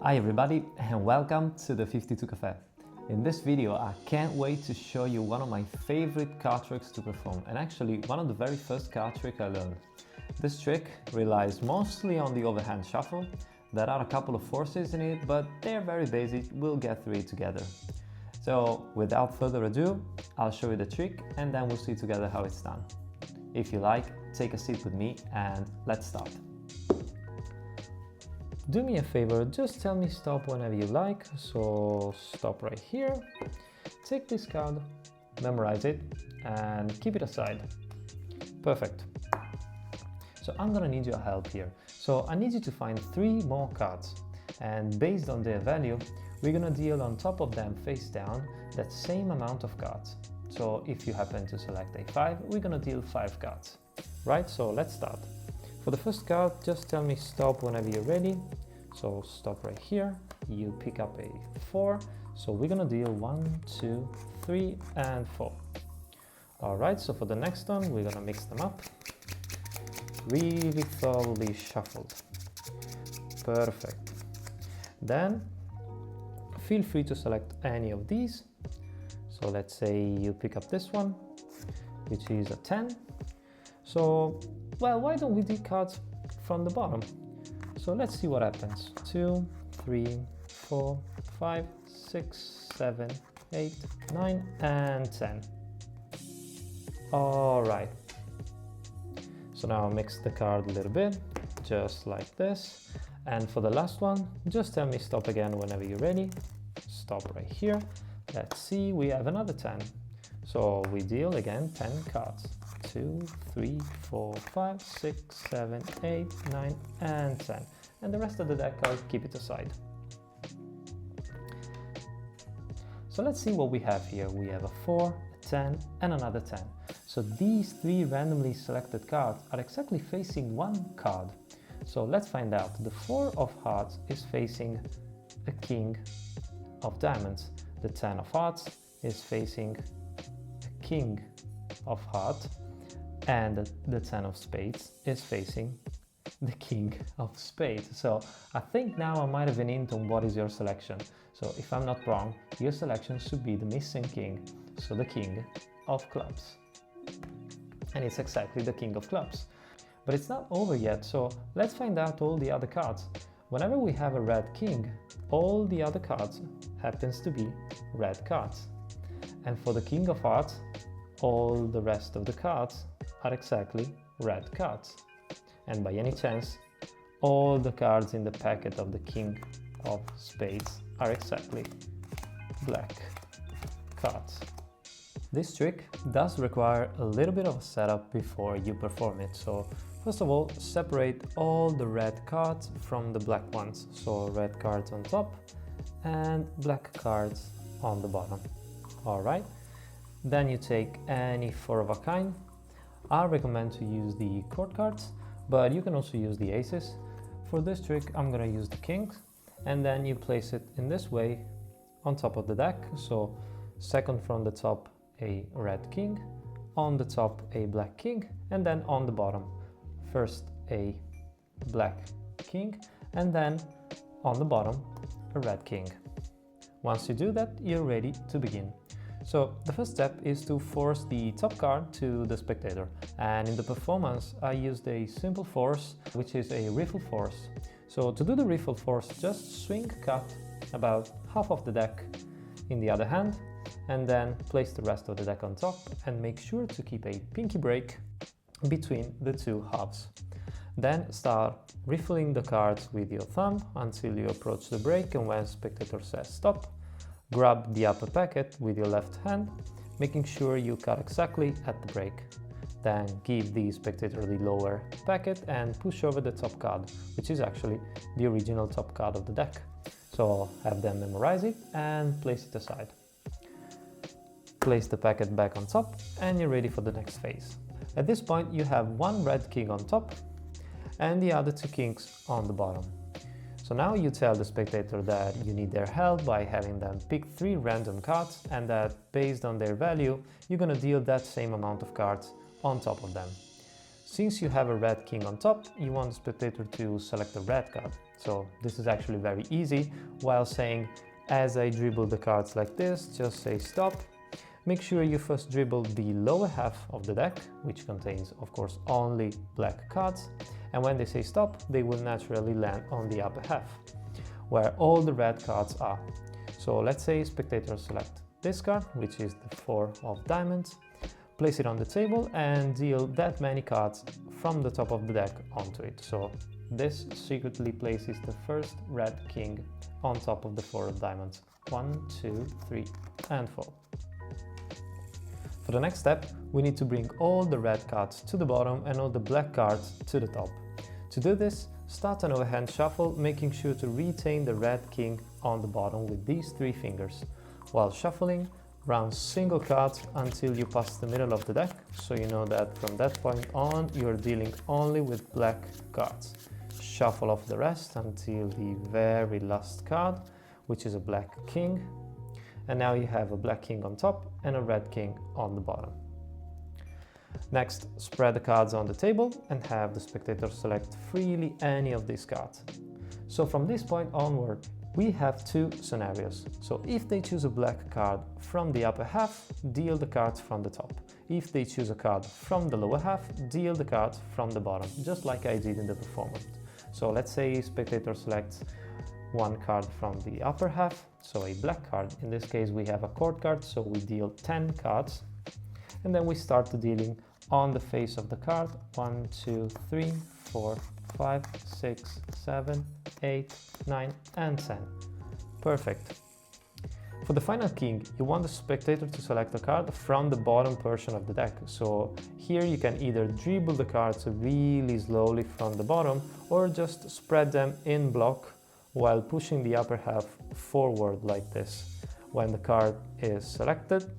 Hi everybody and welcome to the 52 Cafe. In this video I can't wait to show you one of my favorite card tricks to perform, and actually one of the very first card trick I learned. This trick relies mostly on the overhand shuffle. There are a couple of forces in it, but they're very basic. We'll get through it together. So without further ado, I'll show you the trick and then we'll see together how it's done. If you like, take a seat with me and let's start. Do me a favor, just tell me stop whenever you like. So stop right here. Take this card, memorize it, and keep it aside. Perfect. So I'm gonna need your help here. So I need you to find 3 more cards, and based on their value, we're gonna deal on top of them face down that same amount of cards. So if you happen to select a 5, we're gonna deal 5 cards. Right, so let's start. For the first card, just tell me stop whenever you're ready. So stop right here, you pick up a 4, so we're gonna deal 1, 2, 3 and 4. Alright, so for the next one, we're gonna mix them up. Really thoroughly shuffled. Perfect. Then, feel free to select any of these. So let's say you pick up this one, which is a 10. So, well, why don't we deal cards from the bottom? So let's see what happens. 2, 3, 4, 5, 6, 7, 8, 9, and 10. All right. So now I'll mix the card a little bit, just like this. And for the last one, just tell me stop again whenever you're ready. Stop right here. Let's see, we have another 10. So we deal again 10 cards. 2, 3, 4, 5, 6, 7, 8, 9, and 10. And the rest of the deck, I'll keep it aside. So let's see what we have here. We have a 4, a 10, and another 10. So these 3 randomly selected cards are exactly facing one card. So let's find out. The 4 of hearts is facing a king of diamonds. The 10 of hearts is facing a king of hearts. And the 10 of spades is facing the king of spades. So I think now I might have an hint on what is your selection. So if I'm not wrong, your selection should be the missing king, so the king of clubs. And it's exactly the king of clubs. But it's not over yet, so let's find out all the other cards. Whenever we have a red king, all the other cards happens to be red cards. And for the king of hearts, all the rest of the cards are exactly red cards. And by any chance, all the cards in the packet of the king of spades are exactly black cards. This trick does require a little bit of a setup before you perform it. So first of all, separate all the red cards from the black ones. So red cards on top and black cards on the bottom. All right. Then you take any 4 of a kind. I recommend to use the court cards, but you can also use the aces. For this trick, I'm gonna use the kings, and then you place it in this way on top of the deck. So second from the top, a red king, on the top, a black king, and then on the bottom, first a black king, and then on the bottom, a red king. Once you do that, you're ready to begin. So the first step is to force the top card to the spectator, and in the performance I used a simple force, which is a riffle force. So to do the riffle force, just swing cut about half of the deck in the other hand, and then place the rest of the deck on top, and make sure to keep a pinky break between the 2 halves. Then start riffling the cards with your thumb until you approach the break, and when spectator says stop, grab the upper packet with your left hand, making sure you cut exactly at the break. Then give the spectator the lower packet and push over the top card, which is actually the original top card of the deck. So have them memorize it and place it aside. Place the packet back on top and you're ready for the next phase. At this point you have 1 red king on top and the other 2 kings on the bottom. So now you tell the spectator that you need their help by having them pick 3 random cards, and that based on their value, you're gonna deal that same amount of cards on top of them. Since you have a red king on top, you want the spectator to select a red card. So this is actually very easy. While saying, as I dribble the cards like this, just say stop. Make sure you first dribble the lower half of the deck, which contains, of course, only black cards. And when they say stop, they will naturally land on the upper half, where all the red cards are. So let's say spectators select this card, which is the 4 of diamonds, place it on the table and deal that many cards from the top of the deck onto it. So this secretly places the first red king on top of the 4 of diamonds. 1, 2, 3, and 4. For the next step, we need to bring all the red cards to the bottom and all the black cards to the top. To do this, start an overhand shuffle, making sure to retain the red king on the bottom with these 3 fingers. While shuffling, round single cards until you pass the middle of the deck, so you know that from that point on you're dealing only with black cards. Shuffle off the rest until the very last card, which is a black king. And now you have a black king on top and a red king on the bottom. Next, spread the cards on the table and have the spectator select freely any of these cards. So from this point onward, we have 2 scenarios. So if they choose a black card from the upper half, deal the cards from the top. If they choose a card from the lower half, deal the cards from the bottom, just like I did in the performance. So let's say spectator selects 1 card from the upper half, so a black card. In this case we have a court card, so we deal 10 cards. And then we start dealing on the face of the card. 1, 2, 3, 4, 5, 6, 7, 8, 9, and 10. Perfect. For the final king, you want the spectator to select a card from the bottom portion of the deck. So here you can either dribble the cards really slowly from the bottom or just spread them in block while pushing the upper half forward like this. When the card is selected,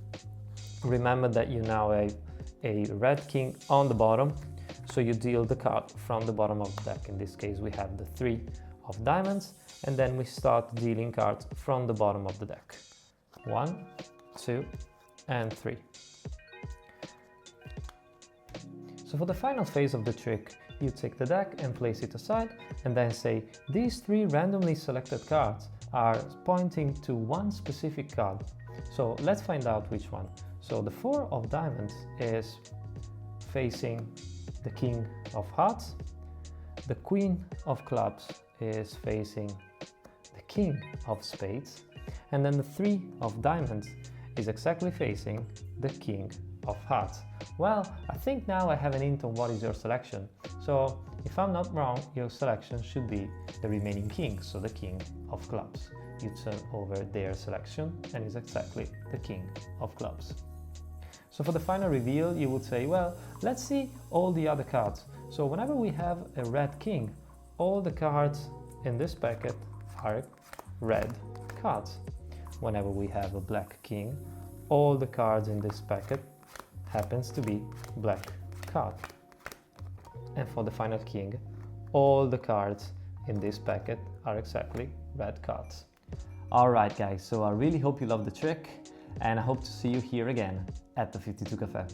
remember that you now have a red king on the bottom, so you deal the card from the bottom of the deck. In this case we have the 3 of diamonds, and then we start dealing cards from the bottom of the deck. 1, 2, and 3. So for the final phase of the trick, you take the deck and place it aside and then say, these 3 randomly selected cards are pointing to one specific card. So let's find out which one. So the 4 of diamonds is facing the king of hearts, the queen of clubs is facing the king of spades, and then the 3 of diamonds is exactly facing the king of hearts. Well, I think now I have an hint on what is your selection. So if I'm not wrong, your selection should be the remaining king, so the king of clubs. You turn over their selection and it's exactly the king of clubs. So for the final reveal, you would say, well, let's see all the other cards. So whenever we have a red king, all the cards in this packet are red cards. Whenever we have a black king, all the cards in this packet happens to be black card. And for the final king, all the cards in this packet are exactly red cards. Alright guys, so I really hope you loved the trick, and I hope to see you here again at the 52 Cafe.